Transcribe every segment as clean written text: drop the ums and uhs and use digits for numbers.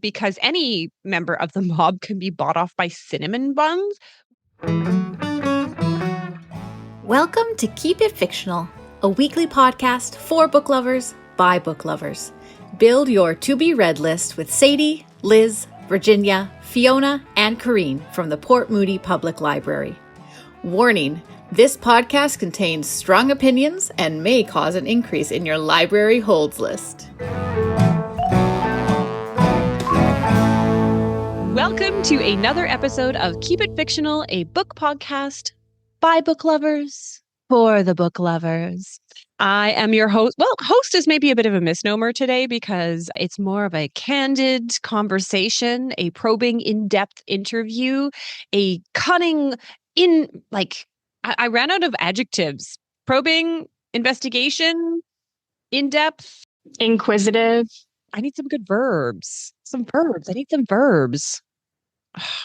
because any member of the mob can be bought off by cinnamon buns. Welcome to Keep It Fictional, a weekly podcast for book lovers by book lovers. Build your to-be-read list with Sadie, Liz, Virginia, Fiona, and Corene from the Port Moody Public Library. Warning, this podcast contains strong opinions and may cause an increase in your library holds list. Welcome to another episode of Keep It Fictional, a book podcast by book lovers for the book lovers. I am your host. Well, host is maybe a bit of a misnomer today because it's more of a candid conversation, a probing, in-depth interview, a cunning, I ran out of adjectives. Probing, investigation, in-depth. Inquisitive. I need some good verbs. I need some verbs.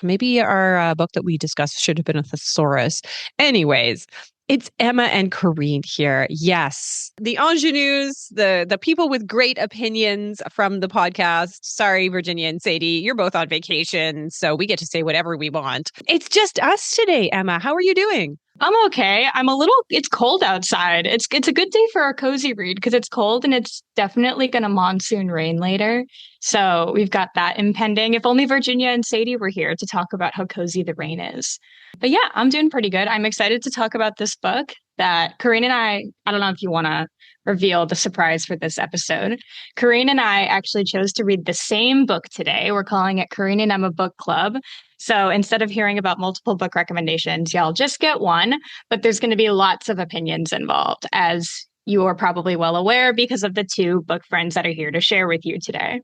Maybe our book that we discussed should have been a thesaurus. Anyways, it's Emma and Corene here. Yes, the ingenues, the people with great opinions from the podcast. Sorry, Virginia and Sadie, you're both on vacation, so we get to say whatever we want. It's just us today, Emma. How are you doing? I'm okay. It's cold outside. It's a good day for a cozy read because it's cold and it's definitely going to monsoon rain later. So we've got that impending. If only Virginia and Sadie were here to talk about how cozy the rain is. But yeah, I'm doing pretty good. I'm excited to talk about this book that Corene and I don't know if you want to reveal the surprise for this episode. Corene and I actually chose to read the same book today. We're calling it Corene and Emma Book Club. So instead of hearing about multiple book recommendations, y'all just get one, but there's going to be lots of opinions involved, as you are probably well aware because of the two book friends that are here to share with you today.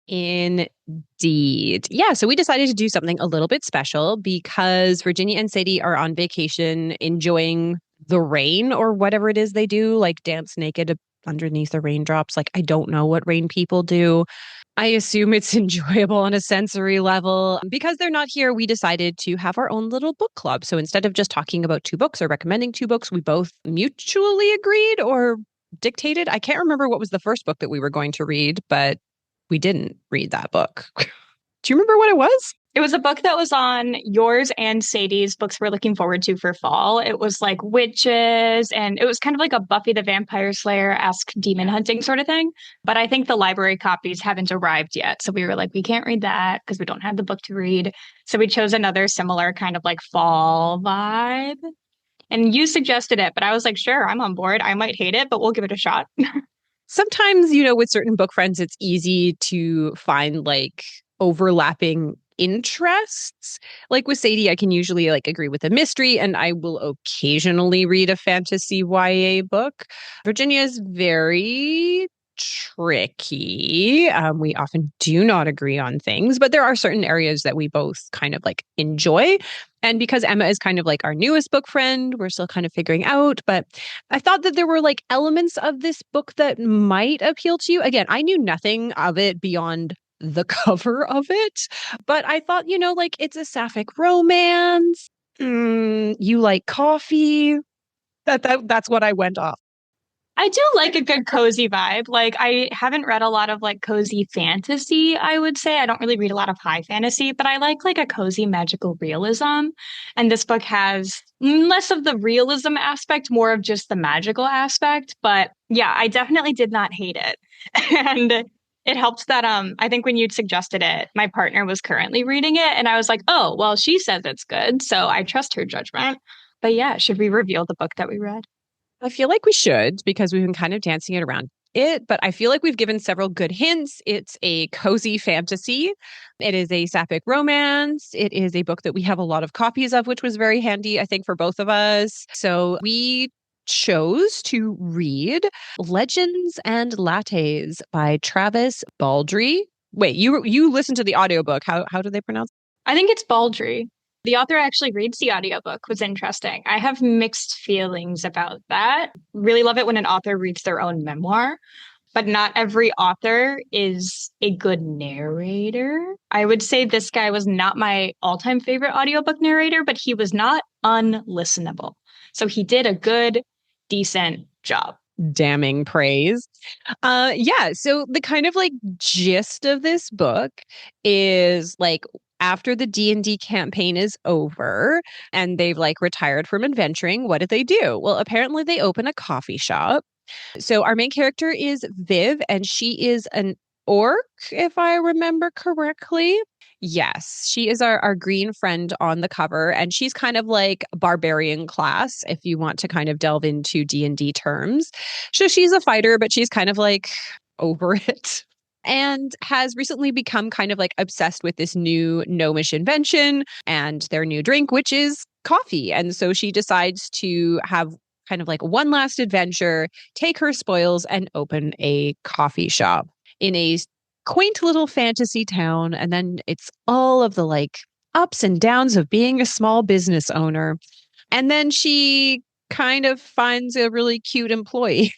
Indeed. Yeah, so we decided to do something a little bit special because Virginia and Sadie are on vacation enjoying the rain or whatever it is they do, like dance naked underneath the raindrops. Like, I don't know what rain people do. I assume it's enjoyable on a sensory level. Because they're not here, we decided to have our own little book club. So instead of just talking about two books or recommending two books, we both mutually agreed or dictated. I can't remember what was the first book that we were going to read, but we didn't read that book. Do you remember what it was? It was a book that was on yours and Sadie's books we're looking forward to for fall. It was like witches, and it was kind of like a Buffy the Vampire Slayer-esque demon hunting sort of thing. But I think the library copies haven't arrived yet. So we were like, we can't read that because we don't have the book to read. So we chose another similar kind of like fall vibe. And you suggested it, but I was like, sure, I'm on board. I might hate it, but we'll give it a shot. Sometimes, with certain book friends, it's easy to find like overlapping interests. Like with Sadie, I can usually agree with a mystery, and I will occasionally read a fantasy YA book. Virginia is very tricky. We often do not agree on things, but there are certain areas that we both kind of enjoy. And because Emma is kind of our newest book friend, we're still kind of figuring out. But I thought that there were elements of this book that might appeal to you. Again, I knew nothing of it beyond the cover of it, but I thought, it's a sapphic romance. You like coffee. That's what I went off. I do like a good cozy vibe. I haven't read a lot of cozy fantasy, I would say. I don't really read a lot of high fantasy, but I like a cozy magical realism. And this book has less of the realism aspect, more of just the magical aspect. But yeah, I definitely did not hate it. And it helped that I think when you'd suggested it, my partner was currently reading it. And I was like, oh, well, she says it's good. So I trust her judgment. But yeah, should we reveal the book that we read? I feel like we should, because we've been kind of dancing it around it, but I feel like we've given several good hints. It's a cozy fantasy. It is a sapphic romance. It is a book that we have a lot of copies of, which was very handy, I think, for both of us. So we chose to read Legends and Lattes by Travis Baldree. Wait, you listened to the audiobook. How do they pronounce it? I think it's Baldree. The author actually reads the audiobook, was interesting. I have mixed feelings about that. Really love it when an author reads their own memoir, but not every author is a good narrator. I would say this guy was not my all-time favorite audiobook narrator, but he was not unlistenable. So he did a good, decent job. Damning praise. Yeah, so the kind of like gist of this book is like after the D&D campaign is over and they've like retired from adventuring, what did they do? Well, apparently they open a coffee shop. So our main character is Viv, and she is an orc, if I remember correctly. Yes, she is our green friend on the cover, and she's kind of like barbarian class, if you want to kind of delve into D&D terms. So she's a fighter, but she's kind of like over it. And has recently become kind of like obsessed with this new gnomish invention and their new drink, which is coffee. And so she decides to have kind of like one last adventure, take her spoils, and open a coffee shop in a quaint little fantasy town. And then it's all of the like ups and downs of being a small business owner. And then she kind of finds a really cute employee.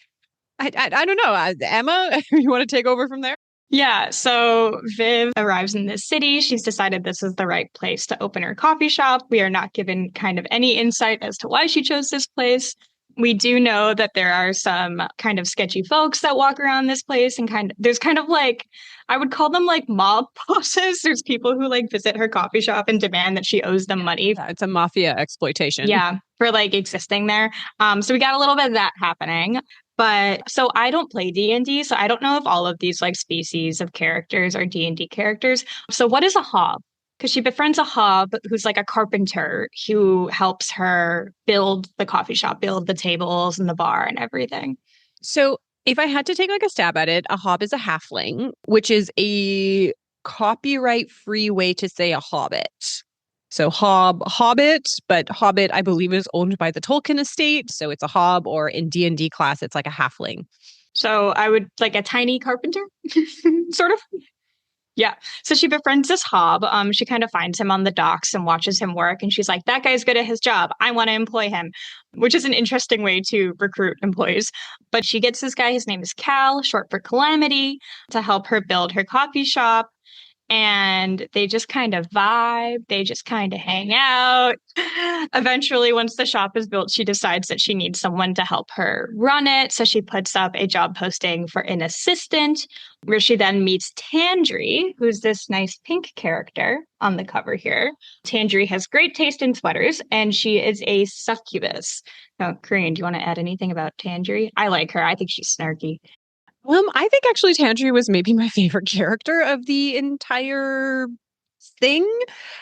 I don't know. Emma, you want to take over from there? Yeah, so Viv arrives in this city. She's decided this is the right place to open her coffee shop. We are not given kind of any insight as to why she chose this place. We do know that there are some kind of sketchy folks that walk around this place and there's kind of like, I would call them like mob bosses. There's people who like visit her coffee shop and demand that she owes them money. Yeah, it's a mafia exploitation. Yeah, for like existing there. So we got a little bit of that happening. But so I don't play D&D, so I don't know if all of these like species of characters are D&D characters. So what is a hob? Because she befriends a hob who's like a carpenter who helps her build the coffee shop, build the tables and the bar and everything. So if I had to take like a stab at it, a hob is a halfling, which is a copyright-free way to say a hobbit. So hobbit, but hobbit, I believe, is owned by the Tolkien estate. So it's a hob, or in D&D class, it's like a halfling. So I would like a tiny carpenter, sort of. Yeah. So she befriends this hob. She kind of finds him on the docks and watches him work. And she's like, that guy's good at his job. I want to employ him, which is an interesting way to recruit employees. But she gets this guy, his name is Cal, short for Calamity, to help her build her coffee shop. And they just kind of vibe. They just kind of hang out. Eventually, once the shop is built, she decides that she needs someone to help her run it. So she puts up a job posting for an assistant, where she then meets Tandri, who's this nice pink character on the cover here. Tandri has great taste in sweaters, and she is a succubus. Now, Corene, do you want to add anything about Tandri? I like her. I think she's snarky. I think actually Tandri was maybe my favorite character of the entire thing.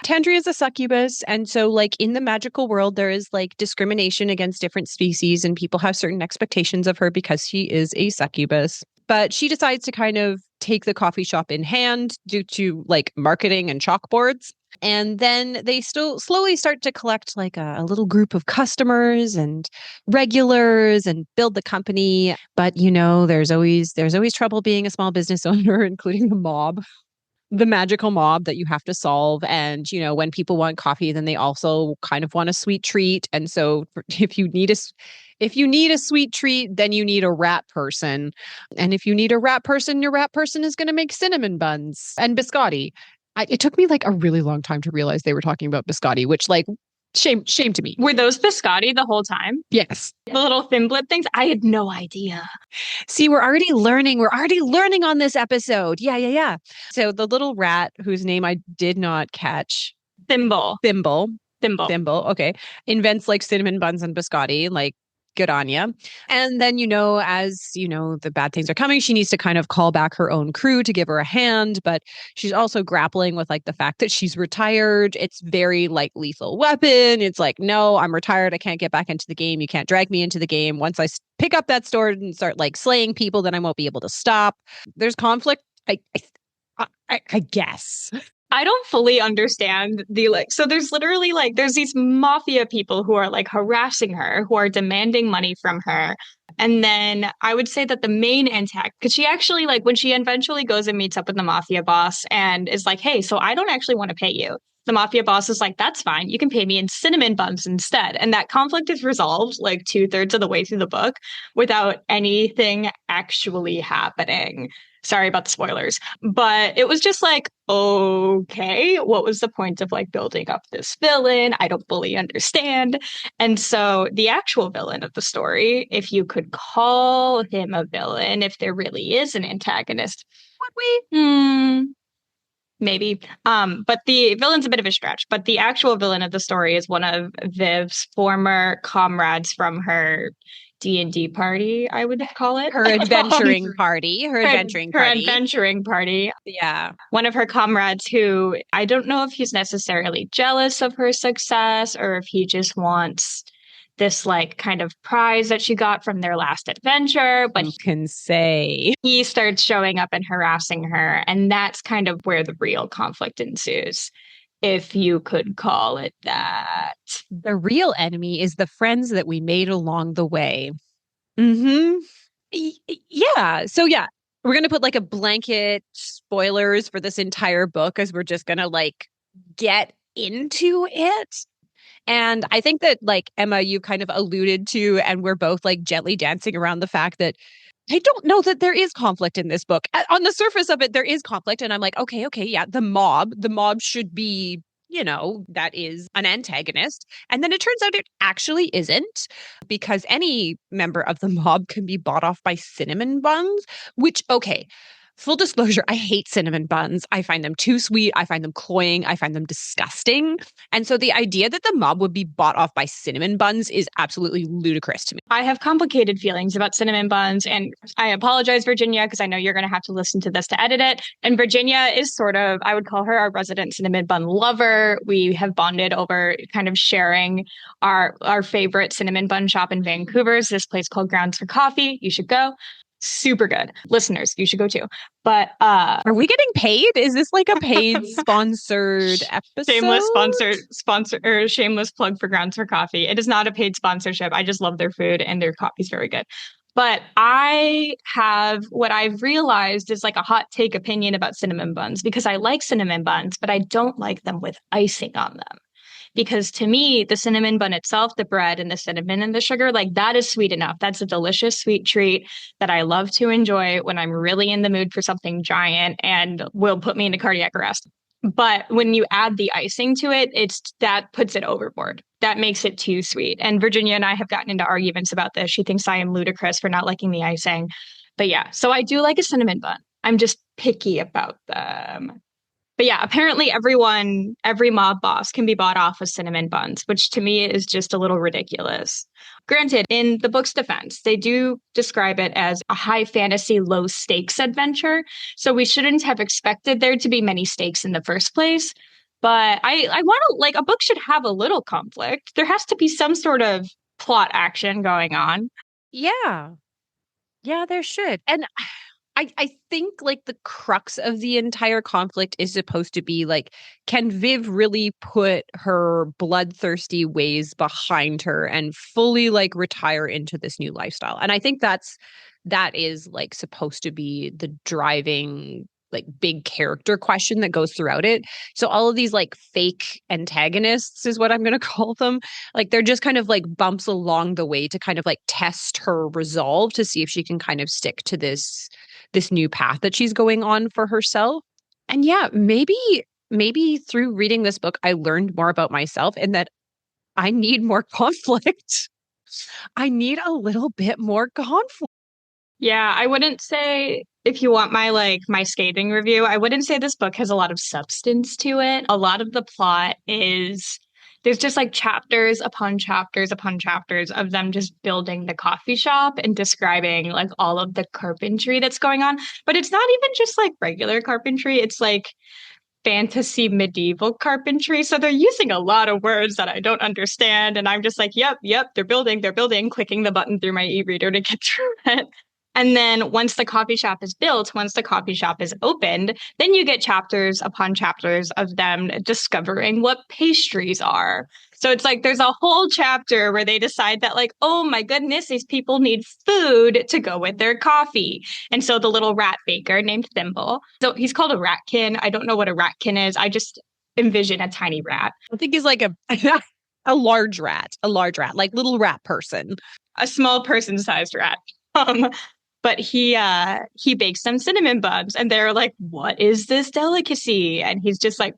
Tandri is a succubus, and so like in the magical world, there is like discrimination against different species, and people have certain expectations of her because she is a succubus. But she decides to kind of take the coffee shop in hand due to like marketing and chalkboards. And then they still slowly start to collect like a little group of customers and regulars and build the company. But you know, there's always trouble being a small business owner, including the magical mob that you have to solve. And you know, when people want coffee, then they also kind of want a sweet treat. And so if you need a sweet treat, then you need a rat person. And if you need a rat person, your rat person is going to make cinnamon buns and biscotti. It took me like a really long time to realize they were talking about biscotti, which like shame to me. Were those biscotti the whole time? Yes. The little thimblette things? I had no idea. See, we're already learning. We're already learning on this episode. Yeah. So the little rat whose name I did not catch. Thimble. Okay. Invents like cinnamon buns and biscotti, like good on ya. And then, you know, as you know, the bad things are coming, she needs to kind of call back her own crew to give her a hand. But she's also grappling with like the fact that she's retired. It's very like Lethal Weapon. It's like, no, I'm retired. I can't get back into the game. You can't drag me into the game. Once I pick up that sword and start like slaying people, then I won't be able to stop. There's conflict. I guess. I don't fully understand the like, so there's literally like, there's these mafia people who are like harassing her, who are demanding money from her. And then I would say that the main antagonist, because she actually like, when she eventually goes and meets up with the mafia boss and is like, hey, so I don't actually want to pay you. the mafia boss is like, that's fine. You can pay me in cinnamon buns instead. And that conflict is resolved like 2/3 of the way through the book without anything actually happening. Sorry about the spoilers, but it was just like, okay, what was the point of like building up this villain? I don't fully understand. And so the actual villain of the story, if you could call him a villain, if there really is an antagonist, would we? Maybe. But the villain's a bit of a stretch. But the actual villain of the story is one of Viv's former comrades from her D&D party, I would call it. Her adventuring party. Her adventuring Her party. adventuring party. Yeah. One of her comrades who I don't know if he's necessarily jealous of her success or if he just wants this like kind of prize that she got from their last adventure, but you can say he starts showing up and harassing her, and that's kind of where the real conflict ensues, if you could call it that. The real enemy is the friends that we made along the way. Yeah. So yeah, we're gonna put like a blanket spoilers for this entire book as we're just gonna like get into it. And I think that, like, Emma, you kind of alluded to, and we're both like gently dancing around the fact that I don't know that there is conflict in this book. On the surface of it, there is conflict. And I'm like, okay, yeah, the mob should be, that is an antagonist. And then it turns out it actually isn't, because any member of the mob can be bought off by cinnamon buns, which, okay. Full disclosure, I hate cinnamon buns. I find them too sweet. I find them cloying. I find them disgusting. And so the idea that the mob would be bought off by cinnamon buns is absolutely ludicrous to me. I have complicated feelings about cinnamon buns, and I apologize, Virginia, because I know you're going to have to listen to this to edit it. And Virginia is sort of, I would call her our resident cinnamon bun lover. We have bonded over kind of sharing our favorite cinnamon bun shop in Vancouver. Is this place called Grounds for Coffee. You should go. Super good. Listeners, you should go too. But are we getting paid? Is this like a paid sponsored episode? Shameless plug for Grounds for Coffee. It is not a paid sponsorship. I just love their food and their coffee is very good. But what I've realized is like a hot take opinion about cinnamon buns, because I like cinnamon buns, but I don't like them with icing on them. Because to me, the cinnamon bun itself, the bread and the cinnamon and the sugar, like that is sweet enough. That's a delicious sweet treat that I love to enjoy when I'm really in the mood for something giant and will put me into cardiac arrest. But when you add the icing to it, that puts it overboard. That makes it too sweet. And Virginia and I have gotten into arguments about this. She thinks I am ludicrous for not liking the icing. But yeah, so I do like a cinnamon bun. I'm just picky about them. But yeah, apparently every mob boss can be bought off with cinnamon buns, which to me is just a little ridiculous. Granted, in the book's defense, they do describe it as a high fantasy, low stakes adventure. So we shouldn't have expected there to be many stakes in the first place. But I want to, like, a book should have a little conflict. There has to be some sort of plot action going on. Yeah. Yeah, there should. And I think like the crux of the entire conflict is supposed to be like, can Viv really put her bloodthirsty ways behind her and fully like retire into this new lifestyle? And I think that is like supposed to be the driving like big character question that goes throughout it. So all of these like fake antagonists is what I'm going to call them. Like they're just kind of like bumps along the way to kind of like test her resolve to see if she can kind of stick to this new path that she's going on for herself. And yeah, maybe through reading this book, I learned more about myself and that I need more conflict. I need a little bit more conflict. Yeah, I wouldn't say, if you want my scathing review, I wouldn't say this book has a lot of substance to it. A lot of the plot is, there's just like chapters upon chapters upon chapters of them just building the coffee shop and describing like all of the carpentry that's going on. But it's not even just like regular carpentry. It's like fantasy medieval carpentry. So they're using a lot of words that I don't understand. And I'm just like, yep, they're building, clicking the button through my e-reader to get through it. And then once the coffee shop is built, once the coffee shop is opened, then you get chapters upon chapters of them discovering what pastries are. So it's like there's a whole chapter where they decide that like, oh my goodness, these people need food to go with their coffee. And so the little rat baker named Thimble, so he's called a ratkin. I don't know what a ratkin is. envision a tiny rat. I think he's like a a large rat, like little rat person. A small person-sized rat. Um, but he bakes some cinnamon buns, and they're like, "What is this delicacy?" And he's just like,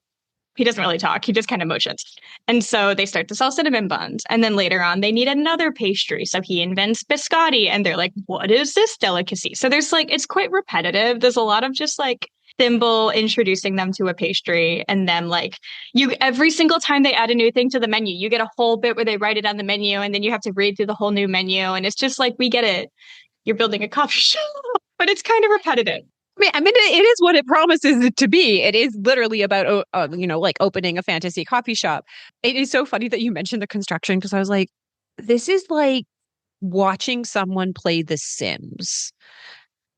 he doesn't really talk. He just kind of motions. And so they start to sell cinnamon buns. And then later on, they need another pastry. So he invents biscotti, and they're like, "What is this delicacy?" So there's like, it's quite repetitive. There's a lot of just like Thimble introducing them to a pastry, and then like you every single time they add a new thing to the menu, you get a whole bit where they write it on the menu, and then you have to read through the whole new menu, and it's just like, we get it. You're building a coffee shop, but it's kind of repetitive. I mean, it is what it promises it to be. It is literally about, like opening a fantasy coffee shop. It is so funny that you mentioned the construction because I was like, this is like watching someone play The Sims.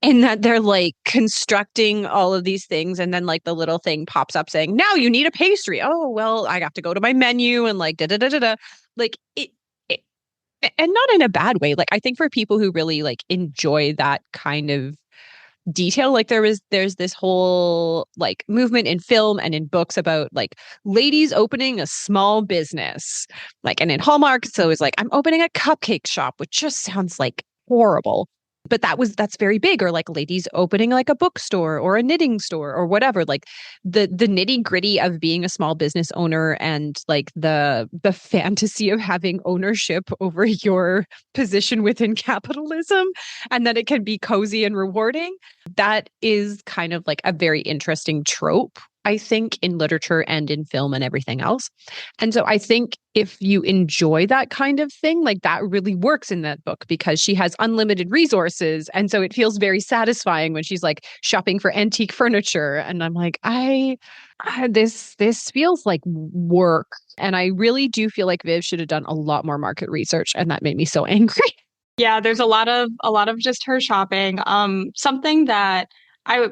And that they're like constructing all of these things. And then like the little thing pops up saying, now you need a pastry. Oh, well, I have to go to my menu and like da da da da da. Like it, and not in a bad way. Like I think for people who really like enjoy that kind of detail, like there's this whole like movement in film and in books about like ladies opening a small business, like, and in Hallmark so it's like, I'm opening a cupcake shop, which just sounds like horrible, but that's very big. Or like ladies opening like a bookstore or a knitting store or whatever, like the nitty gritty of being a small business owner and like the fantasy of having ownership over your position within capitalism, and that it can be cozy and rewarding. That is kind of like a very interesting trope, I think, in literature and in film and everything else. And so I think if you enjoy that kind of thing, like that really works in that book because she has unlimited resources. And so it feels very satisfying when she's like shopping for antique furniture. And I'm like, this feels like work. And I really do feel like Viv should have done a lot more market research. And that made me so angry. Yeah, there's a lot of just her shopping. Something that I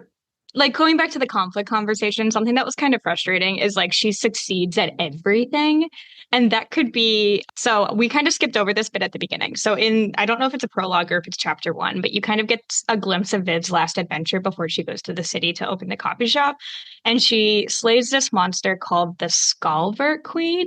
like, going back to the conflict conversation, something that was kind of frustrating is like she succeeds at everything. And that could be, so we kind of skipped over this bit at the beginning. So I don't know if it's a prologue or if it's chapter one, but you kind of get a glimpse of Viv's last adventure before she goes to the city to open the coffee shop. And she slays this monster called the Skalvert Queen.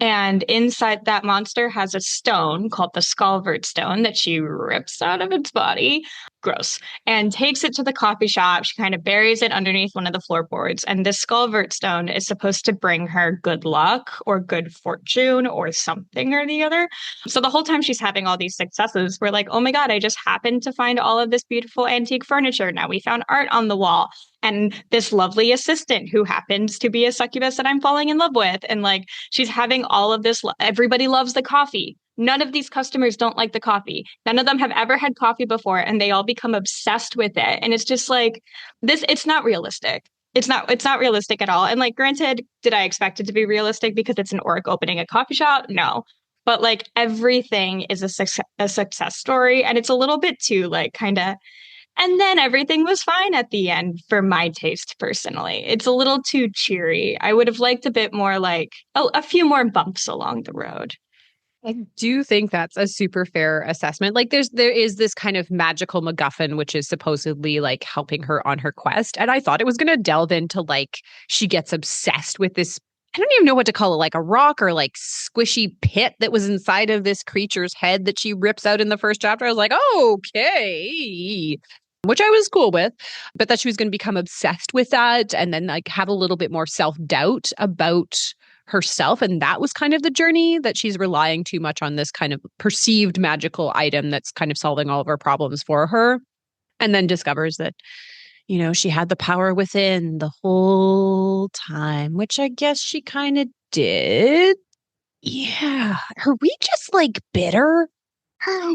And inside that monster has a stone called the Skalvert Stone that she rips out of its body. Gross. And takes it to the coffee shop. She kind of buries it underneath one of the floorboards. And this Skalvert Stone is supposed to bring her good luck or good fortune or something or the other. So the whole time she's having all these successes, we're like, oh my God, I just happened to find all of this beautiful antique furniture. Now we found art on the wall. And this lovely assistant who happens to be a succubus that I'm falling in love with. And like, she's having all of this. Everybody loves the coffee. None of these customers don't like the coffee. None of them have ever had coffee before, and they all become obsessed with it. And it's just like this, it's not realistic. It's not realistic at all. And like, granted, did I expect it to be realistic because it's an orc opening a coffee shop? No. But like everything is a success story. And it's a little bit too like kind of, and then everything was fine at the end for my taste personally. It's a little too cheery. I would have liked a bit more like a few more bumps along the road. I do think that's a super fair assessment. Like there is this kind of magical MacGuffin, which is supposedly like helping her on her quest. And I thought it was going to delve into like she gets obsessed with this. I don't even know what to call it, like a rock or like squishy pit that was inside of this creature's head that she rips out in the first chapter. I was like, oh, okay. Which I was cool with, but that she was going to become obsessed with that and then like have a little bit more self-doubt about herself. And that was kind of the journey, that she's relying too much on this kind of perceived magical item that's kind of solving all of her problems for her. And then discovers that, she had the power within the whole time, which I guess she kind of did. Yeah. Are we just like bitter?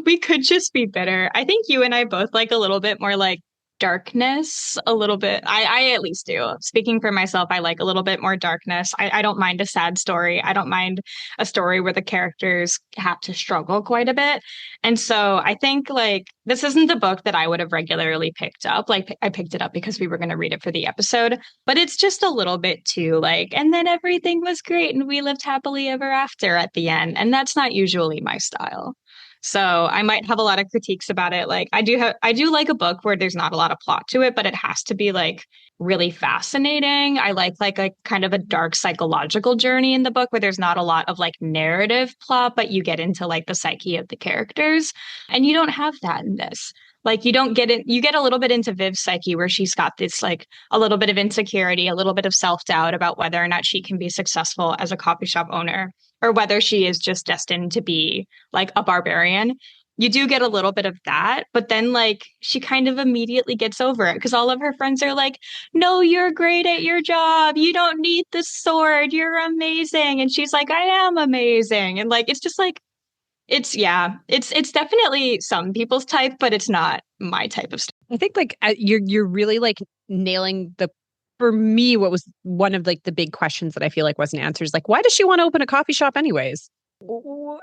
We could just be bitter. I think you and I both like a little bit more like darkness, a little bit. I at least do. Speaking for myself, I like a little bit more darkness. I don't mind a sad story. I don't mind a story where the characters have to struggle quite a bit. And so I think like this isn't the book that I would have regularly picked up. Like I picked it up because we were going to read it for the episode, but it's just a little bit too like, and then everything was great and we lived happily ever after at the end. And that's not usually my style. So I might have a lot of critiques about it. Like I do like a book where there's not a lot of plot to it, but it has to be like really fascinating. I like a kind of a dark psychological journey in the book where there's not a lot of like narrative plot, but you get into like the psyche of the characters. And you don't have that in this. Like you don't get it, you get a little bit into Viv's psyche where she's got this like a little bit of insecurity, a little bit of self-doubt about whether or not she can be successful as a coffee shop owner or whether she is just destined to be like a barbarian. You do get a little bit of that, but then like she kind of immediately gets over it because all of her friends are like, "No, you're great at your job. You don't need the sword. You're amazing." And she's like, "I am amazing." And like it's just like it's yeah, it's definitely some people's type, but it's not my type of stuff. I think like you're really like nailing the for me what was one of like the big questions that I feel like wasn't answered is like why does she want to open a coffee shop anyways? What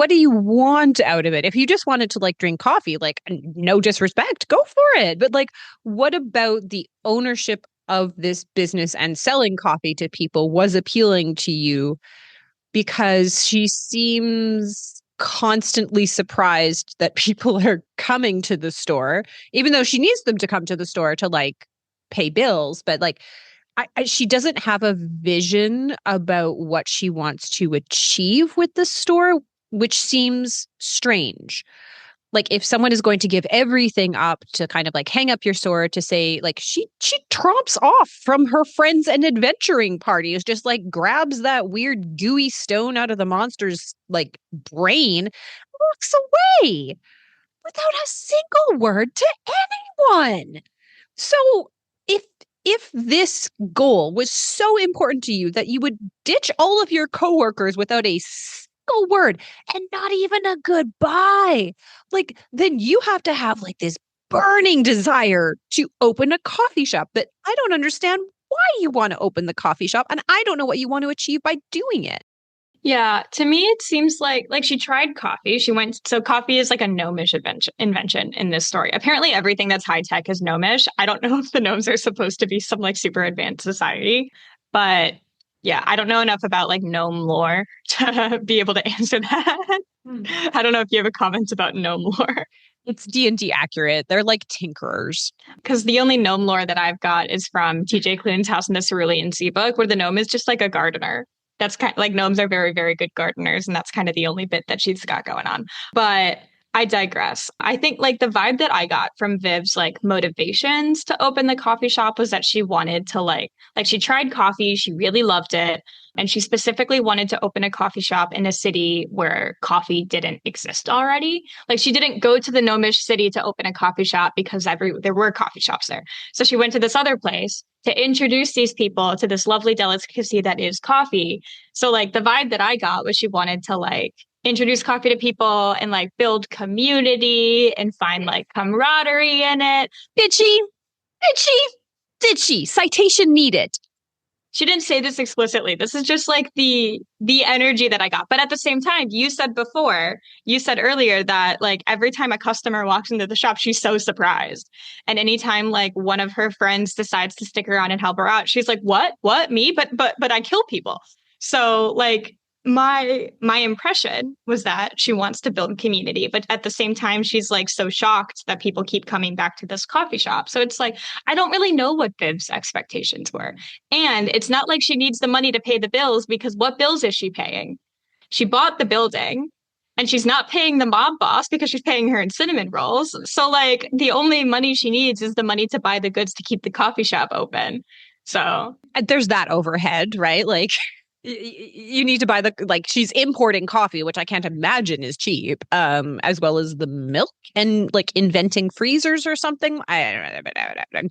do you want out of it? If you just wanted to like drink coffee, like no disrespect, go for it. But like what about the ownership of this business and selling coffee to people was appealing to you because she seems constantly surprised that people are coming to the store, even though she needs them to come to the store to like pay bills. But like, she doesn't have a vision about what she wants to achieve with the store, which seems strange. Like if someone is going to give everything up to kind of like hang up your sword to say like she tromps off from her friends and adventuring parties, just like grabs that weird gooey stone out of the monster's like brain, walks away without a single word to anyone. So if if this goal was so important to you that you would ditch all of your coworkers without a single word and not even a goodbye, like then you have to have like this burning desire to open a coffee shop. But I don't understand why you want to open the coffee shop, and I don't know what you want to achieve by doing it. Yeah, to me it seems like she tried coffee. She went so coffee is like a gnomish invention in this story. Apparently everything that's high tech is gnomish. I don't know if the gnomes are supposed to be some like super advanced society, but yeah, I don't know enough about like gnome lore to be able to answer that. I don't know if you have a comment about gnome lore It's D&D accurate. They're like tinkerers. because the only gnome lore that I've got is from TJ Klune's House in the Cerulean Sea book, where the gnome is just like a gardener. That's kind of, like gnomes are very, very good gardeners, and that's kind of the only bit that she's got going on. But I digress. I think like the vibe that I got from Viv's like motivations to open the coffee shop was that she wanted to like she tried coffee, she really loved it, and she specifically wanted to open a coffee shop in a city where coffee didn't exist already. Like she didn't go to the gnomish city to open a coffee shop because there were coffee shops there. So she went to this other place to introduce these people to this lovely delicacy that is coffee. So like the vibe that I got was she wanted to like introduce coffee to people and like build community and find like camaraderie in it. Did she? Did she? Did she? Citation needed. She didn't say this explicitly. This is just like the energy that I got. But at the same time, you said earlier that like every time a customer walks into the shop, she's so surprised. And anytime like one of her friends decides to stick around and help her out, she's like, "What? What? Me? But I kill people." So like my impression was that she wants to build community, but at the same time she's like so shocked that people keep coming back to this coffee shop. So it's like I don't really know what Viv's expectations were. And it's not like she needs the money to pay the bills because what bills is she paying? She bought the building and she's not paying the mob boss because she's paying her in cinnamon rolls. So like the only money she needs is the money to buy the goods to keep the coffee shop open. So There's that overhead, right? Like you need to buy the like she's importing coffee, which I can't imagine is cheap, as well as the milk and like inventing freezers or something. I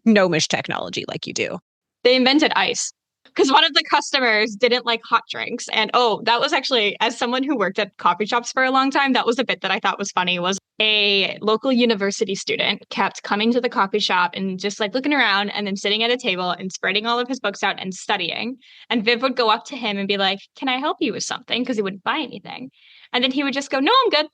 gnomish technology like you do. they invented ice because one of the customers didn't like hot drinks. And oh, that was actually, as someone who worked at coffee shops for a long time, that was a bit that I thought was funny was a local university student kept coming to the coffee shop and just like looking around and then sitting at a table and spreading all of his books out and studying. And Viv would go up to him and be like, "Can I help you with something?" Because he wouldn't buy anything. And then he would just go, "No, I'm good."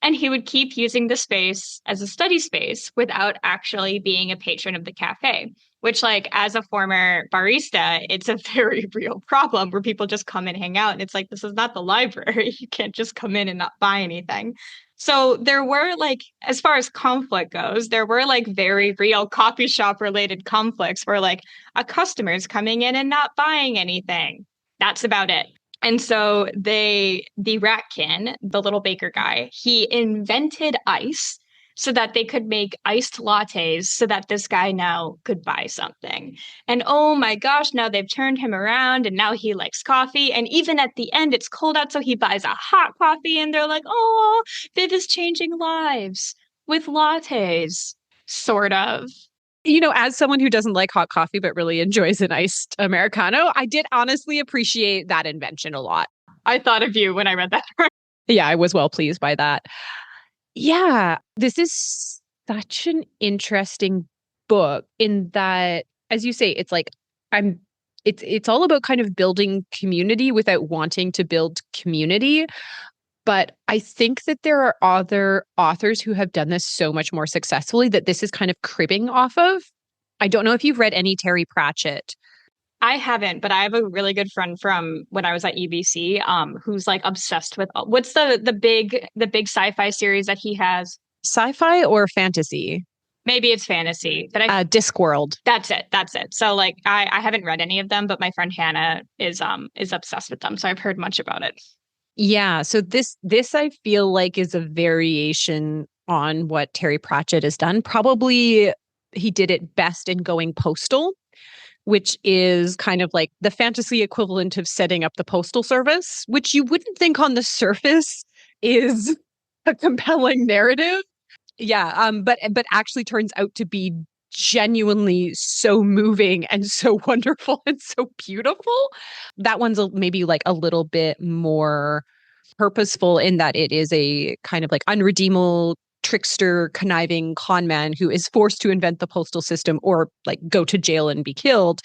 And he would keep using the space as a study space without actually being a patron of the cafe, which, like, as a former barista, it's a very real problem where people just come and hang out. And it's like, this is not the library. You can't just come in and not buy anything. So there were, like, as far as conflict goes, there were like very real coffee shop related conflicts where like a customer's coming in and not buying anything. That's about it. And so the ratkin, the little baker guy, he invented ice so that they could make iced lattes so that this guy now could buy something. And oh my gosh, now they've turned him around and now he likes coffee. And even at the end, it's cold out, so he buys a hot coffee and they're like, oh, Viv is changing lives with lattes, sort of. As someone who doesn't like hot coffee but really enjoys an iced Americano, I did honestly appreciate that invention a lot. I thought of you when I read that. Yeah, I was well pleased by that. Yeah, this is such an interesting book in that, as you say, it's like it's all about kind of building community without wanting to build community. But I think that there are other authors who have done this so much more successfully that this is kind of cribbing off of. I don't know if you've read any Terry Pratchett. I haven't, but I have a really good friend from when I was at UBC, who's like obsessed with what's the big sci-fi series that he has? Sci-fi or fantasy? Maybe it's fantasy, but Discworld. That's it. That's it. So like I haven't read any of them, but my friend Hannah is obsessed with them. So I've heard much about it. Yeah, so this I feel like is a variation on what Terry Pratchett has done. Probably he did it best in Going Postal, which is kind of like the fantasy equivalent of setting up the postal service, which you wouldn't think on the surface is a compelling narrative. Yeah, but actually turns out to be genuinely so moving and so wonderful and so beautiful. That one's maybe like a little bit more purposeful in that it is a kind of like unredeemable trickster, conniving con man who is forced to invent the postal system or like go to jail and be killed,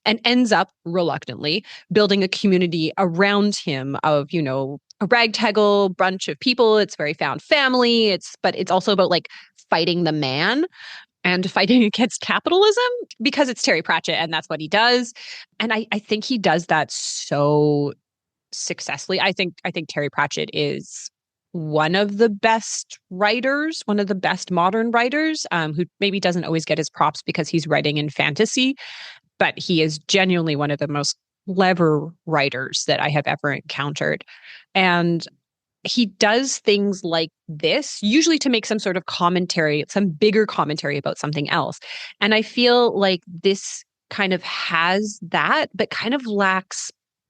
and ends up reluctantly building a community around him of, a ragtaggle bunch of people. It's very found family. But it's also about like fighting the man and fighting against capitalism because it's Terry Pratchett and that's what he does. And I think he does that so successfully. I think Terry Pratchett is one of the best writers, one of the best modern writers, who maybe doesn't always get his props because he's writing in fantasy, but he is genuinely one of the most clever writers that I have ever encountered. And he does things like this, usually to make some sort of commentary, some bigger commentary about something else. And I feel like this kind of has that, but kind of lacks,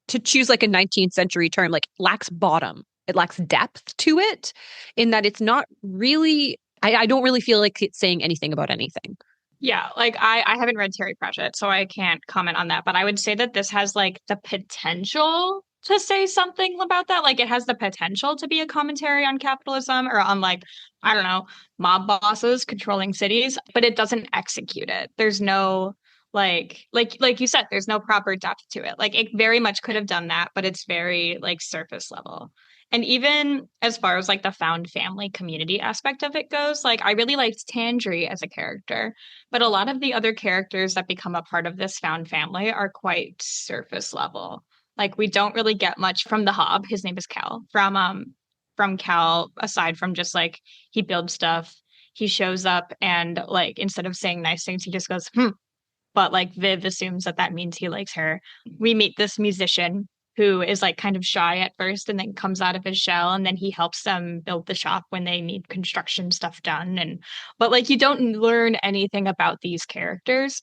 to choose like a 19th century term, like lacks bottom. It lacks depth to it in that it's not really, I don't really feel like it's saying anything about anything. Yeah, like I haven't read Terry Pratchett, so I can't comment on that. But I would say that this has like the potential to say something about that. Like it has the potential to be a commentary on capitalism or on like, I don't know, mob bosses controlling cities, but it doesn't execute it. There's no like you said, there's no proper depth to it. Like it very much could have done that, but it's very like surface level. And even as far as like the found family community aspect of it goes, like I really liked Tandri as a character, but a lot of the other characters that become a part of this found family are quite surface level. Like we don't really get much from the Hob. His name is Cal. From Cal, aside from just like he builds stuff, he shows up and like instead of saying nice things, he just goes, hmm. But like Viv assumes that that means he likes her. We meet this musician who is like kind of shy at first and then comes out of his shell, and then he helps them build the shop when they need construction stuff done. And but like you don't learn anything about these characters.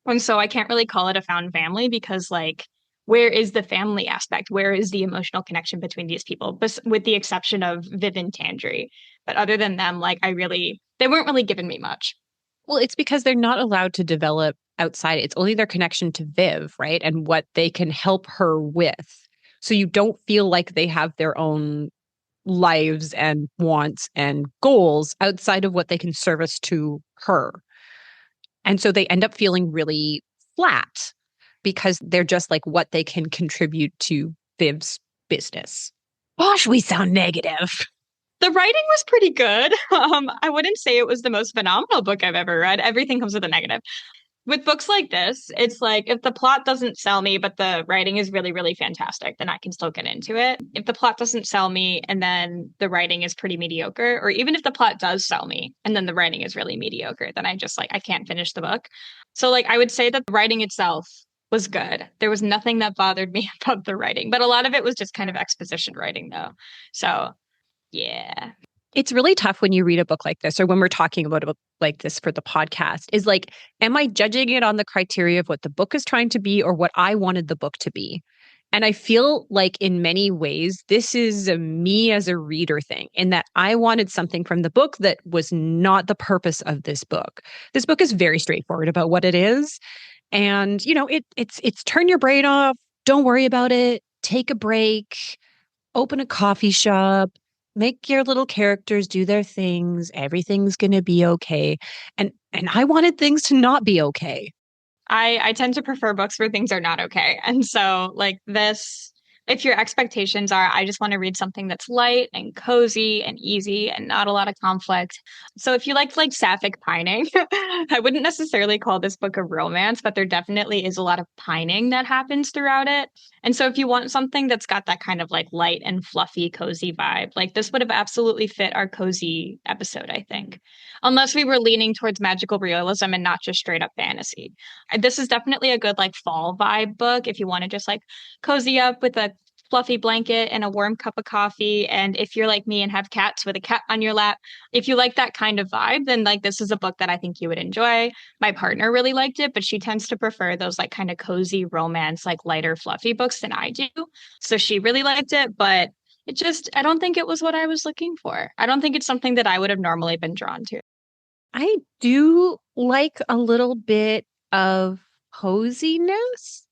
And so I can't really call it a found family because like where is the family aspect? Where is the emotional connection between these people? With the exception of Viv and Tandri. But other than them, like they weren't really giving me much. Well, it's because they're not allowed to develop outside. It's only their connection to Viv, right? And what they can help her with. So you don't feel like they have their own lives and wants and goals outside of what they can service to her. And so they end up feeling really flat because they're just like what they can contribute to Viv's business. Gosh, we sound negative. The writing was pretty good. I wouldn't say it was the most phenomenal book I've ever read. Everything comes with a negative. With books like this, it's like if the plot doesn't sell me, but the writing is really, really fantastic, then I can still get into it. If the plot doesn't sell me and then the writing is pretty mediocre, or even if the plot does sell me and then the writing is really mediocre, then I just like, I can't finish the book. So, like, I would say that the writing itself was good. There was nothing that bothered me about the writing, but a lot of it was just kind of exposition writing, though. So, yeah. It's really tough when you read a book like this, or when we're talking about a book like this for the podcast, is like, am I judging it on the criteria of what the book is trying to be or what I wanted the book to be? And I feel like in many ways, this is a me as a reader thing, in that I wanted something from the book that was not the purpose of this book. This book is very straightforward about what it is. And, you know, it's turn your brain off, don't worry about it, take a break, open a coffee shop, make your little characters do their things. Everything's going to be okay. And I wanted things to not be okay. I tend to prefer books where things are not okay. And so, like this, if your expectations are, I just want to read something that's light and cozy and easy and not a lot of conflict. So, if you like sapphic pining, I wouldn't necessarily call this book a romance, but there definitely is a lot of pining that happens throughout it. And so, if you want something that's got that kind of like light and fluffy, cozy vibe, like this would have absolutely fit our cozy episode, I think. Unless we were leaning towards magical realism and not just straight up fantasy. This is definitely a good like fall vibe book if you want to just like cozy up with a fluffy blanket and a warm cup of coffee. And if you're like me and have cats, with a cat on your lap, if you like that kind of vibe, then like this is a book that I think you would enjoy. My partner really liked it, but she tends to prefer those like kind of cozy romance, like lighter, fluffy books than I do. So she really liked it, but it just, I don't think it was what I was looking for. I don't think it's something that I would have normally been drawn to. I do like a little bit of coziness,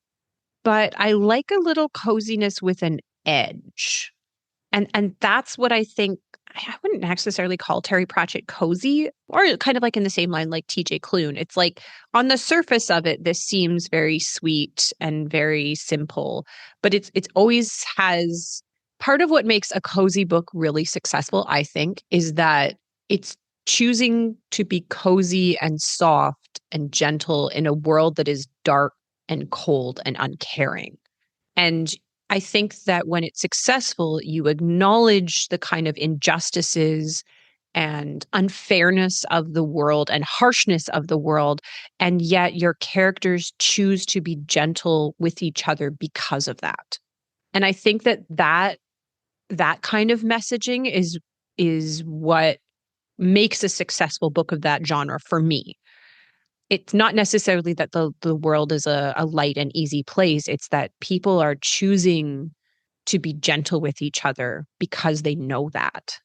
but I like a little coziness with an edge. And that's what I think. I wouldn't necessarily call Terry Pratchett cozy, or kind of like in the same line like TJ Klune. It's like on the surface of it, this seems very sweet and very simple, but it's always has part of what makes a cozy book really successful, I think, is that it's choosing to be cozy and soft and gentle in a world that is dark and cold and uncaring. And I think that when it's successful, you acknowledge the kind of injustices and unfairness of the world and harshness of the world. And yet your characters choose to be gentle with each other because of that. And I think that kind of messaging is what makes a successful book of that genre for me. It's not necessarily that the world is a light and easy place. It's that people are choosing to be gentle with each other because they know that.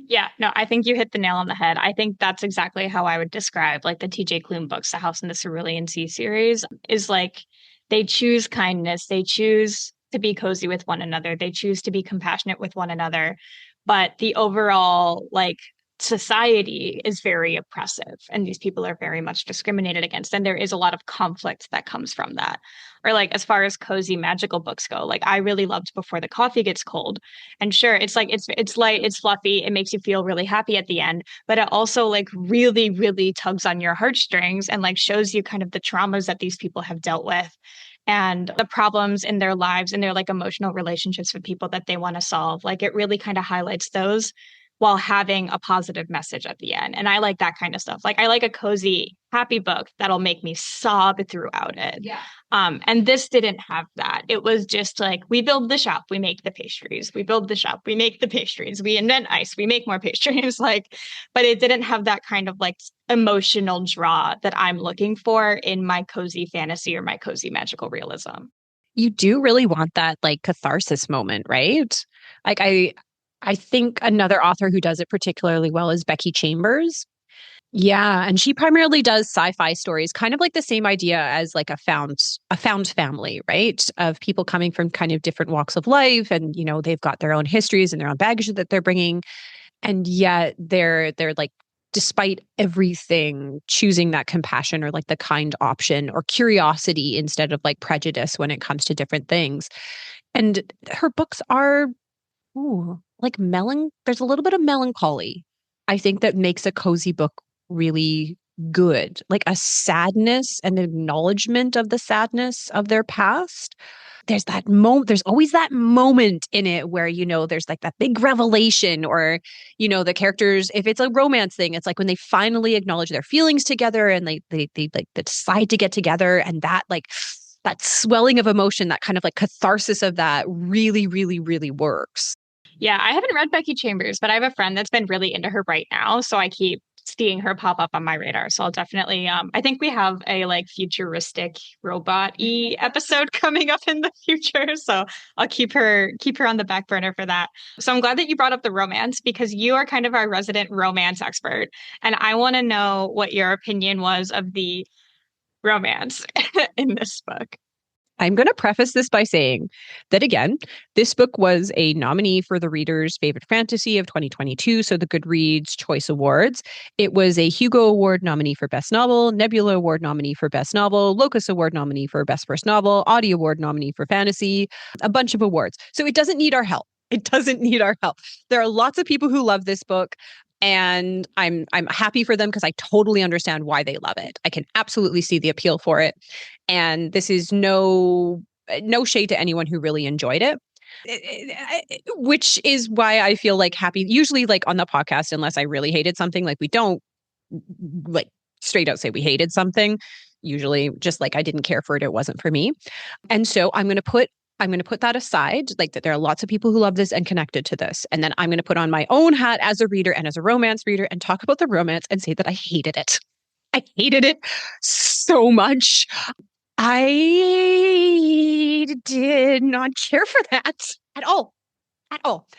Yeah, no, I think you hit the nail on the head. I think that's exactly how I would describe like the TJ Klune books, The House in the Cerulean Sea series, is like they choose kindness, they choose to be cozy with one another, they choose to be compassionate with one another, but the overall like society is very oppressive and these people are very much discriminated against, and there is a lot of conflict that comes from that. Or like as far as cozy magical books go, like I really loved Before the Coffee Gets Cold. And sure, it's like it's light, it's fluffy, it makes you feel really happy at the end, but it also like really really tugs on your heartstrings and like shows you kind of the traumas that these people have dealt with and the problems in their lives and their like emotional relationships with people that they want to solve. Like it really kind of highlights those while having a positive message at the end. And I like that kind of stuff. Like I like a cozy, happy book that'll make me sob throughout it. Yeah. And this didn't have that. It was just like, we build the shop, we make the pastries. We build the shop, we make the pastries. We invent ice, we make more pastries. Like, but it didn't have that kind of like emotional draw that I'm looking for in my cozy fantasy or my cozy magical realism. You do really want that like catharsis moment, right? Like I think another author who does it particularly well is Becky Chambers. Yeah, and she primarily does sci-fi stories, kind of like the same idea as like a found family, right? Of people coming from kind of different walks of life, and you know they've got their own histories and their own baggage that they're bringing, and yet they're like, despite everything, choosing that compassion or like the kind option or curiosity instead of like prejudice when it comes to different things. And her books are, ooh, like there's a little bit of melancholy, I think, that makes a cozy book really good. Like a sadness and acknowledgement of the sadness of their past. There's always that moment in it where, there's like that big revelation, or, the characters, if it's a romance thing, it's like when they finally acknowledge their feelings together, and they like they decide to get together, and that swelling of emotion, that kind of like catharsis of that really, really, really works. Yeah, I haven't read Becky Chambers, but I have a friend that's been really into her right now. So I keep seeing her pop up on my radar. So I'll definitely I think we have a like futuristic robot-y episode coming up in the future. So I'll keep her on the back burner for that. So I'm glad that you brought up the romance, because you are kind of our resident romance expert. And I want to know what your opinion was of the romance in this book. I'm going to preface this by saying that, again, this book was a nominee for the Reader's Favorite Fantasy of 2022, so the Goodreads Choice Awards. It was a Hugo Award nominee for Best Novel, Nebula Award nominee for Best Novel, Locus Award nominee for Best First Novel, Audie Award nominee for Fantasy, a bunch of awards. So it doesn't need our help. It doesn't need our help. There are lots of people who love this book, and I'm happy for them, because I totally understand why they love it. I can absolutely see the appeal for it. And this is no shade to anyone who really enjoyed it. Which is why I feel like happy. Usually, like on the podcast, unless I really hated something, like we don't like straight out say we hated something. Usually, just like I didn't care for it, it wasn't for me. And so I'm going to put that aside, like that there are lots of people who love this and connected to this. And then I'm going to put on my own hat as a reader and as a romance reader and talk about the romance and say that I hated it. I hated it so much. I did not care for that at all. At all.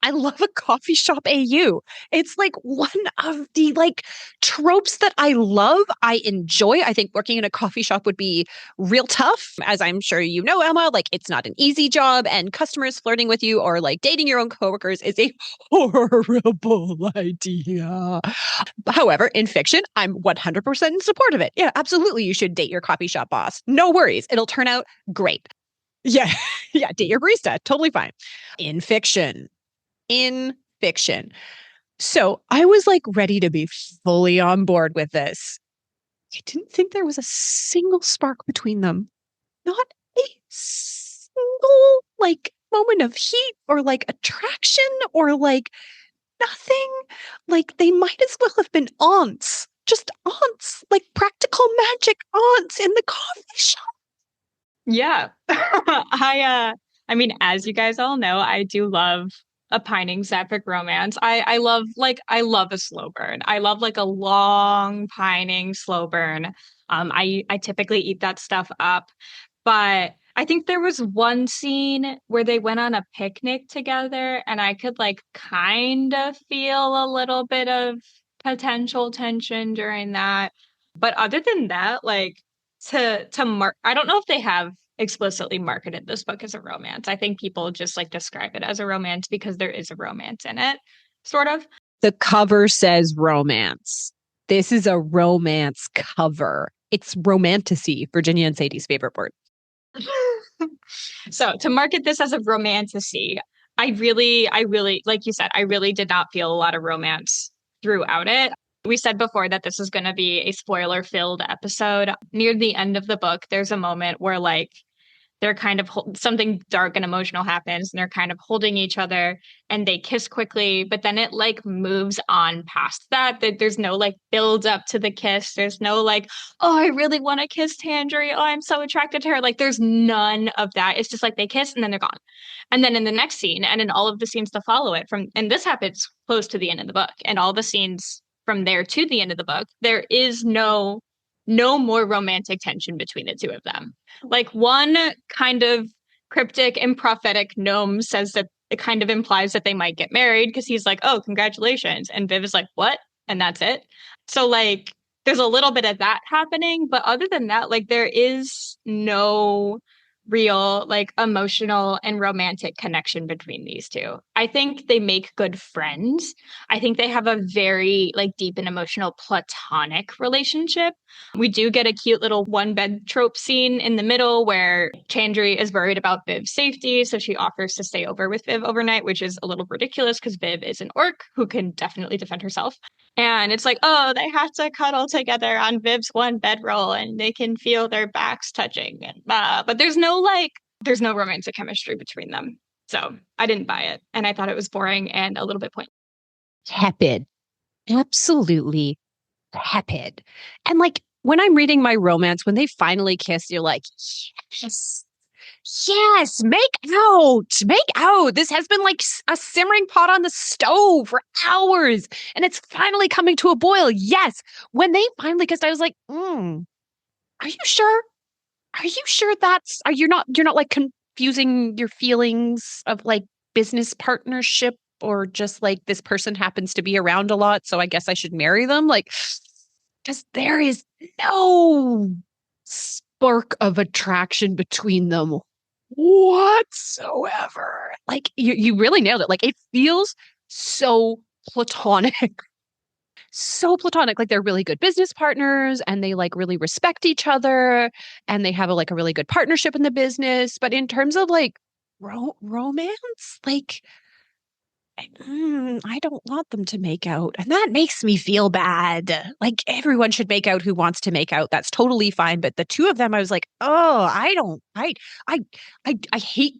I love a coffee shop AU. It's like one of the like tropes that I love. I enjoy. I think working in a coffee shop would be real tough, as I'm sure you know, Emma. Like it's not an easy job, and customers flirting with you or like dating your own coworkers is a horrible idea. However, in fiction, I'm 100% in support of it. Yeah, absolutely. You should date your coffee shop boss. No worries. It'll turn out great. Yeah. Yeah. Date your barista. Totally fine. In fiction. So I was like ready to be fully on board with this. I didn't think there was a single spark between them. Not a single like moment of heat or like attraction or like nothing. Like they might as well have been aunts, just aunts, like practical magic aunts in the coffee shop. Yeah. I mean, as you guys all know, I do love a pining sapphic romance. I love a slow burn. I love like a long pining slow burn. I typically eat that stuff up. But I think there was one scene where they went on a picnic together, and I could like kind of feel a little bit of potential tension during that. But other than that, like to mark, I don't know if they have explicitly marketed this book as a romance. I think people just like describe it as a romance because there is a romance in it, sort of. The cover says romance. This is a romance cover. It's romantasy, Virginia and Sadie's favorite word. So to market this as a romantasy, I really, like you said, I really did not feel a lot of romance throughout it. We said before that this is going to be a spoiler-filled episode. Near the end of the book, there's a moment where like they're kind of something dark and emotional happens, and they're kind of holding each other, and they kiss quickly, but then it like moves on past that. There's no like build up to the kiss. There's no like, oh, I really want to kiss Tangerine. Oh, I'm so attracted to her. Like there's none of that. It's just like they kiss and then they're gone. And then in the next scene, and in all of the scenes to follow it and this happens close to the end of the book, and all the scenes from there to the end of the book, there is no more romantic tension between the two of them. Like one kind of cryptic and prophetic gnome says that it kind of implies that they might get married, because he's like, oh, congratulations. And Viv is like, what? And that's it. So like there's a little bit of that happening. But other than that, like there is no real, like emotional and romantic connection between these two. I think they make good friends. I think they have a very like deep and emotional platonic relationship. We do get a cute little one bed trope scene in the middle where Chandri is worried about Viv's safety, so she offers to stay over with Viv overnight, which is a little ridiculous because Viv is an orc who can definitely defend herself. And it's like, oh, they have to cuddle together on Viv's one bedroll and they can feel their backs touching. And, but there's no romantic chemistry between them. So I didn't buy it. And I thought it was boring and a little bit pointless. Tepid. Absolutely tepid. And like when I'm reading my romance, when they finally kiss, you're like, yes, yes, make out. This has been like a simmering pot on the stove for hours and it's finally coming to a boil. Yes. When they finally kissed, I was like, are you sure? Are you sure you're not like confusing your feelings of like business partnership or just like this person happens to be around a lot, so I guess I should marry them? Like, because there is no spark of attraction between them whatsoever. Like you really nailed it. Like it feels so platonic. So platonic. Like they're really good business partners and they like really respect each other and they have like a really good partnership in the business. But in terms of like romance, like I don't want them to make out. And that makes me feel bad. Like everyone should make out who wants to make out. That's totally fine. But the two of them, I was like, oh, I hate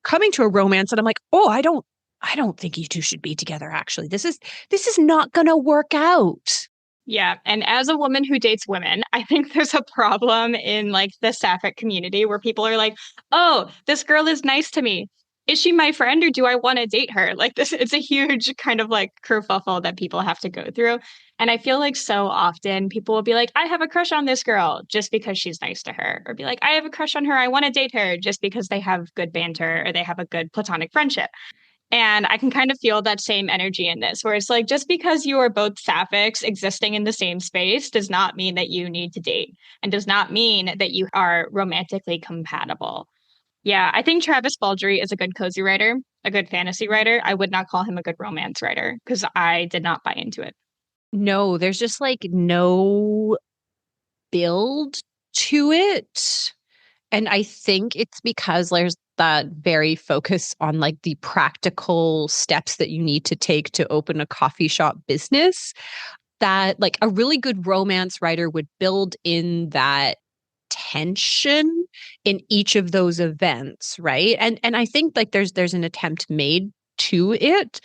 coming to a romance and I'm like, oh, I don't think you two should be together, actually. This is not gonna work out. Yeah. And as a woman who dates women, I think there's a problem in like the sapphic community where people are like, oh, this girl is nice to me. Is she my friend or do I want to date her? Like this, it's a huge kind of like kerfuffle that people have to go through. And I feel like so often people will be like, I have a crush on this girl just because she's nice to her. Or be like, I have a crush on her. I want to date her just because they have good banter or they have a good platonic friendship. And I can kind of feel that same energy in this, where it's like just because you are both sapphics existing in the same space does not mean that you need to date and does not mean that you are romantically compatible. Yeah, I think Travis Baldree is a good cozy writer, a good fantasy writer. I would not call him a good romance writer because I did not buy into it. No, there's just like no build to it. And I think it's because there's that very focus on like the practical steps that you need to take to open a coffee shop business that like a really good romance writer would build in that tension in each of those events, right? And I think like there's an attempt made to it,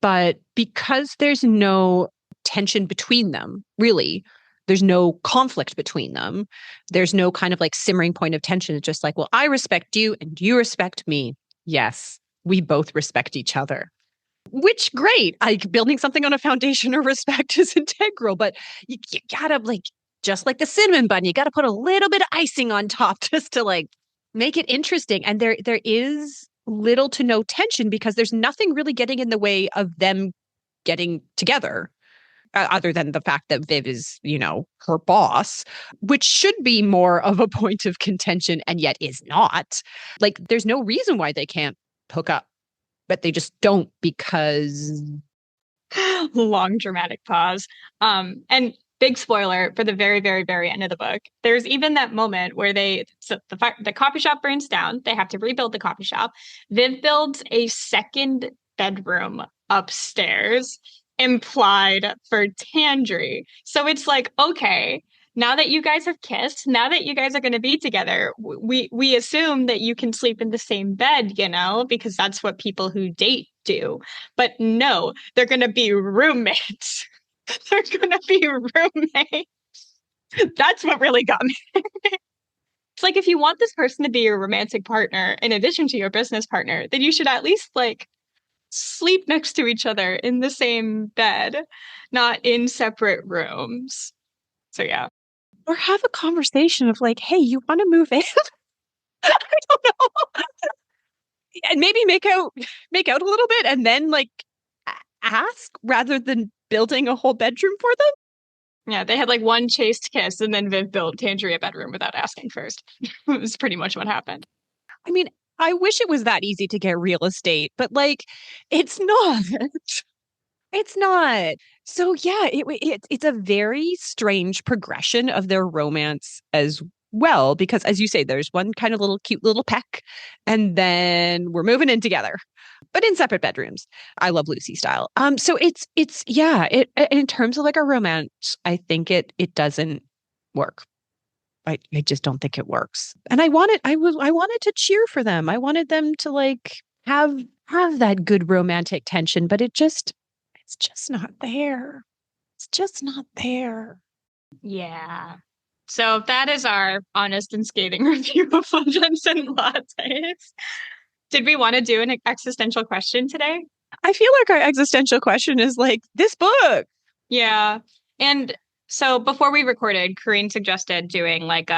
but because there's no tension between them, really, there's no conflict between them. There's no kind of like simmering point of tension. It's just like, well, I respect you and you respect me. Yes, we both respect each other. Which great. Like building something on a foundation of respect is integral, but you gotta like just like the cinnamon bun, you gotta put a little bit of icing on top just to like make it interesting. And there is little to no tension because there's nothing really getting in the way of them getting together other than the fact that Viv is, you know, her boss, which should be more of a point of contention and yet is not. Like, there's no reason why they can't hook up, but they just don't because. Long dramatic pause. And big spoiler for the very, very, very end of the book. There's even that moment where the coffee shop burns down. They have to rebuild the coffee shop. Viv builds a second bedroom upstairs, implied for Tandri. So it's like, okay, now that you guys have kissed, now that you guys are going to be together, we assume that you can sleep in the same bed, you know, because that's what people who date do. But no, they're going to be roommates. They're going to be roommates. That's what really got me. It's like if you want this person to be your romantic partner in addition to your business partner, then you should at least like sleep next to each other in the same bed, not in separate rooms. So yeah. Or have a conversation of like, hey, you want to move in? I don't know. And maybe make out a little bit and then like ask rather than building a whole bedroom for them. Yeah, they had like one chaste kiss and then Viv built Tangeria a bedroom without asking first. It was pretty much what happened. I mean, I wish it was that easy to get real estate, but like, it's not. It's not. So yeah, it's a very strange progression of their romance as well, because as you say, there's one kind of little cute little peck, and then we're moving in together, but in separate bedrooms. I love Lucy style. So it's yeah, it in terms of like a romance, I think it doesn't work. I just don't think it works. And I wanted to cheer for them. I wanted them to like have that good romantic tension, but it's just not there. It's just not there. Yeah. So that is our honest and scathing review of Buns and Lattes. Did we want to do an existential question today? I feel like our existential question is like this book. Yeah. And so before we recorded, Corene suggested doing like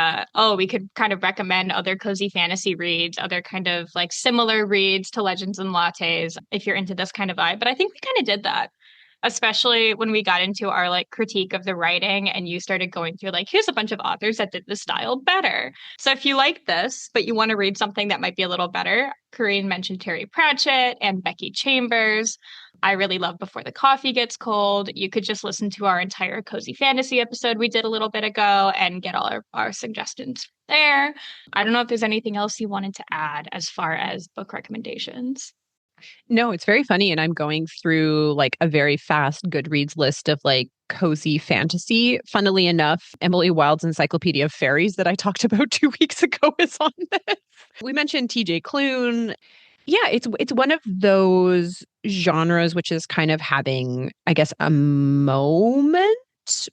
we could kind of recommend other cozy fantasy reads, other kind of like similar reads to Legends and Lattes if you're into this kind of vibe. But I think we kind of did that, especially when we got into our like critique of the writing and you started going through like, here's a bunch of authors that did the style better. So if you like this, but you want to read something that might be a little better, Corene mentioned Terry Pratchett and Becky Chambers. I really love Before the Coffee Gets Cold. You could just listen to our entire Cozy Fantasy episode we did a little bit ago and get all our suggestions there. I don't know if there's anything else you wanted to add as far as book recommendations. No, it's very funny. And I'm going through like a very fast Goodreads list of like cozy fantasy. Funnily enough, Emily Wilde's Encyclopedia of Fairies that I talked about 2 weeks ago is on this. We mentioned TJ Klune. Yeah, it's one of those genres which is kind of having, I guess, a moment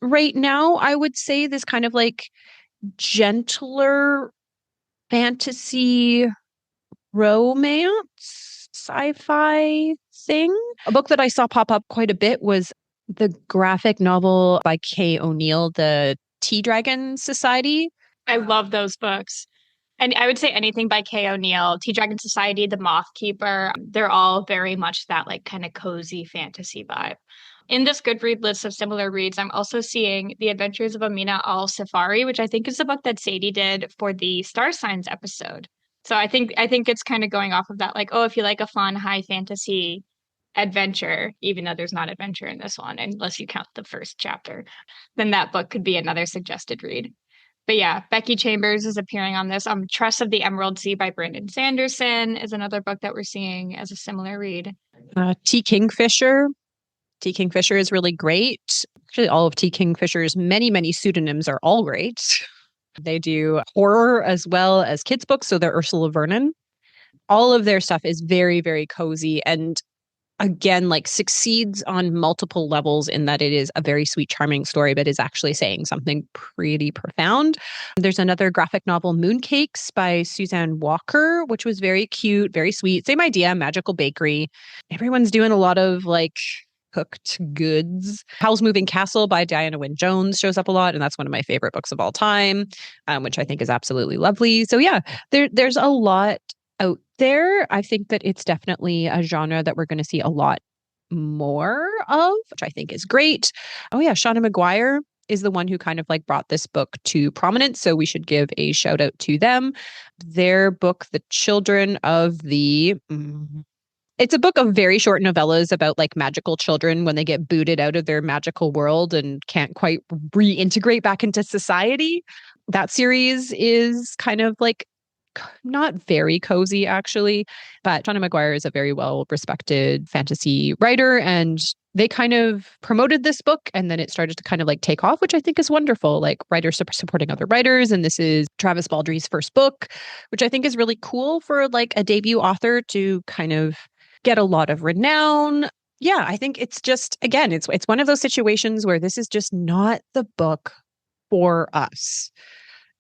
right now. I would say this kind of like gentler fantasy romance sci-fi thing. A book that I saw pop up quite a bit was the graphic novel by Kay O'Neill, The Tea Dragon Society. I love those books. And I would say anything by Kay O'Neill, Tea Dragon Society, The Moth Keeper, they're all very much that like kind of cozy fantasy vibe. In this Goodread list of similar reads, I'm also seeing The Adventures of Amina al-Safari, which I think is the book that Sadie did for the Star Signs episode. So I think it's kind of going off of that, like, oh, if you like a fun high fantasy adventure, even though there's not adventure in this one, unless you count the first chapter, then that book could be another suggested read. But yeah, Becky Chambers is appearing on this. Trust of the Emerald Sea by Brandon Sanderson is another book that we're seeing as a similar read. T. Kingfisher. T. Kingfisher is really great. Actually, all of T. Kingfisher's many pseudonyms are all great. They do horror as well as kids' books, so they're Ursula Vernon. All of their stuff is very cozy and again, like succeeds on multiple levels in that it is a very sweet, charming story, but is actually saying something pretty profound. There's another graphic novel, Mooncakes by Suzanne Walker, which was very cute, very sweet. Same idea, magical bakery. Everyone's doing a lot of like cooked goods. Howl's Moving Castle by Diana Wynne Jones shows up a lot, and that's one of my favorite books of all time, which I think is absolutely lovely. So yeah, there's a lot out there. I think that it's definitely a genre that we're going to see a lot more of, which I think is great. Oh yeah, Shauna Maguire is the one who kind of like brought this book to prominence, so we should give a shout out to them. Their book, The Children of the It's a book of very short novellas about like magical children when they get booted out of their magical world and can't quite reintegrate back into society. That series is kind of like not very cozy, actually, but Shauna Maguire is a very well-respected fantasy writer, and they kind of promoted this book, and then it started to kind of like take off, which I think is wonderful, like writers supporting other writers. And this is Travis Baldry's first book, which I think is really cool for like a debut author to kind of get a lot of renown. Yeah, I think it's just, again, it's one of those situations where this is just not the book for us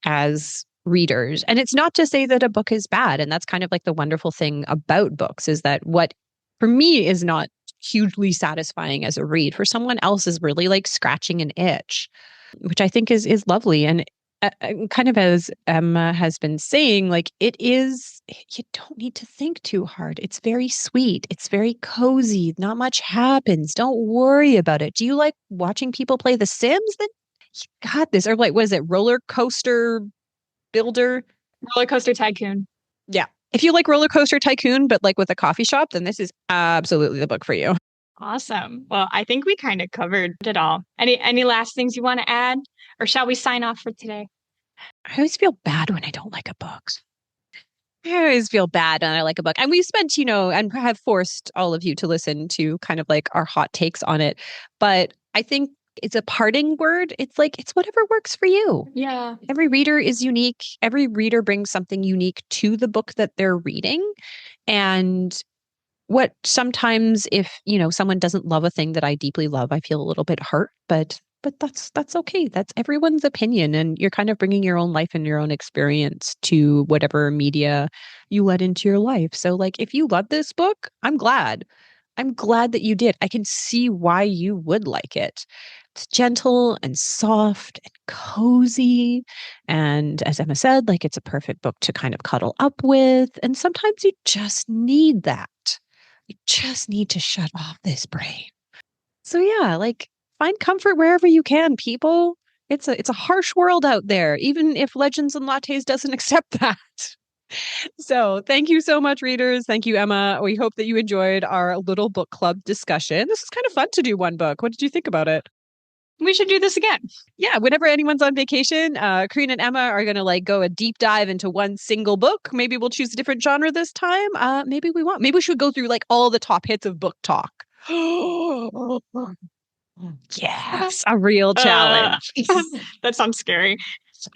as readers. And it's not to say that a book is bad. And that's kind of like the wonderful thing about books is that what for me is not hugely satisfying as a read, for someone else is really like scratching an itch, which I think is lovely. And kind of as Emma has been saying, like you don't need to think too hard. It's very sweet. It's very cozy. Not much happens. Don't worry about it. Do you like watching people play The Sims? Then You got this. Or like, what is it? Roller Coaster Builder? Roller Coaster Tycoon. Yeah. If you like Roller Coaster Tycoon, but like with a coffee shop, then this is absolutely the book for you. Awesome. Well, I think we kind of covered it all. Any last things you want to add? Or shall we sign off for today? I always feel bad when I don't like a book. I always feel bad when I like a book. And we've spent, and have forced all of you to listen to kind of like our hot takes on it. But I think it's a parting word. It's like, it's whatever works for you. Yeah. Every reader is unique. Every reader brings something unique to the book that they're reading. And what sometimes if, someone doesn't love a thing that I deeply love, I feel a little bit hurt, but that's okay. That's everyone's opinion. And you're kind of bringing your own life and your own experience to whatever media you let into your life. So like, if you love this book, I'm glad. I'm glad that you did. I can see why you would like it. It's gentle and soft and cozy. And as Emma said, like it's a perfect book to kind of cuddle up with. And sometimes you just need that. You just need to shut off this brain. So yeah, like find comfort wherever you can, people. It's a harsh world out there, even if Legends and Lattes doesn't accept that. So thank you so much, readers. Thank you, Emma. We hope that you enjoyed our little book club discussion. This is kind of fun to do one book. What did you think about it? We should do this again. Yeah, whenever anyone's on vacation, Corene and Emma are going to like go a deep dive into one single book. Maybe we'll choose a different genre this time. Maybe we should go through like all the top hits of book talk. Yes, a real challenge. That sounds scary.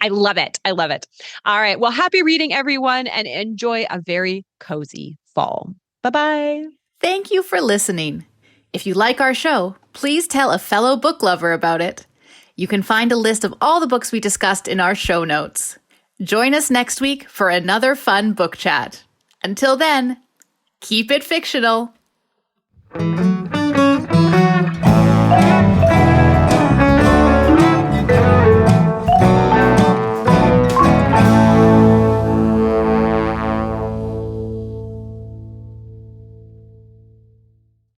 I love it. I love it. All right. Well, happy reading, everyone, and enjoy a very cozy fall. Bye-bye. Thank you for listening. If you like our show, please tell a fellow book lover about it. You can find a list of all the books we discussed in our show notes. Join us next week for another fun book chat. Until then, keep it fictional.